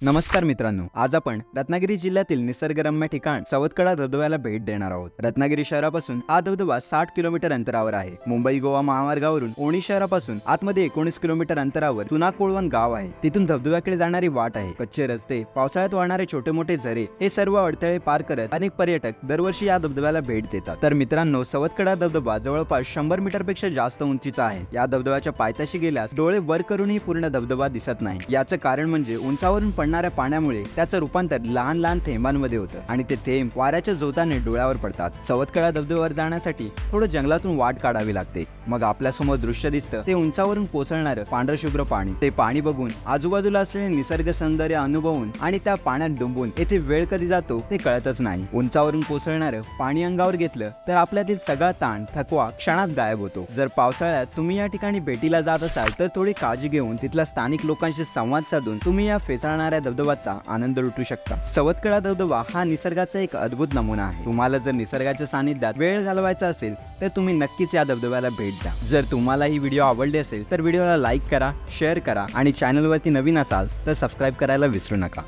नमस्कार मित्रांनो, आज आपण रत्नागिरी जिल्ह्यातील निसर्गरम्य ठिकाण सवतकडा धबधब्याला भेट देणार आहोत। रत्नागिरी शहरापासून हा धबधबा 60 किलोमीटर अंतरावर आहे। मुंबई गोवा महामार्गावरून ओणी शहरापासून आतमध्ये 19 किलोमीटर अंतरावर चुनाकोळवन गाव आहे। तिथून धबधब्याकडे जाणारी वाट आहे। कच्चे रस्ते, पावसाळ्यात वाहणारे छोटे मोठे झरे हे सर्व अडथळे पार करत अनेक पर्यटक दरवर्षी या धबधब्याला भेट देतात। तर मित्रांनो, सवतकडा धबधबा जवळपास 100 मीटरपेक्षा जास्त उंचीचा आहे। या धबधब्याच्या पायथ्याशी गेल्यास डोळे वर करूनही पूर्ण धबधबा दिसत नाही। याचं कारण म्हणजे उंचावरून पडणाऱ्या पाण्यामुळे त्याचं रूपांतर लहान लहान थेंबांमध्ये होतं आणि ते थेंब वाऱ्याच्या जोताने डोळ्यावर पडतात। सवतकडा धबधब्यावर जाण्यासाठी थोडं जंगलातून वाट काढावी लागते। मग आपल्या समोर दृश्य दिसतं ते उंचावरून कोसळणारं पांढरशुभ्र पाणी। ते पाणी बघून, आजूबाजूला असलेले निसर्ग सौंदर्य अनुभवून आणि त्या पाण्यात डुंबून येथे वेळ कधी जातो ते कळतच नाही। उंचावरून कोसळणारं पाणी अंगावर घेतलं तर आपल्यातील सगळा ताण, थकवा क्षणात गायब होतो। जर पावसाळ्यात तुम्ही या ठिकाणी भेटीला जात असाल तर थोडी काळजी घेऊन तिथल्या स्थानिक लोकांशी संवाद साधून तुम्ही या फेसाळणाऱ्या धबधब्याचा आनंद लुटू शकता। सवतकडा धबधबा हा निसर्गाचा एक अद्भुत नमुना आहे। तुम्हाला जर निसर्गाच्या सानिध्यात वेळ घालवायचा असेल तर तुम्ही नक्कीच या धबधब्याला भेट द्या। जर तुम्हाला ही व्हिडिओ आवडली असेल तर व्हिडिओला लाईक करा, शेअर करा आणि चॅनलवरती नवीन असाल तर सबस्क्राइब करायला विसरू नका।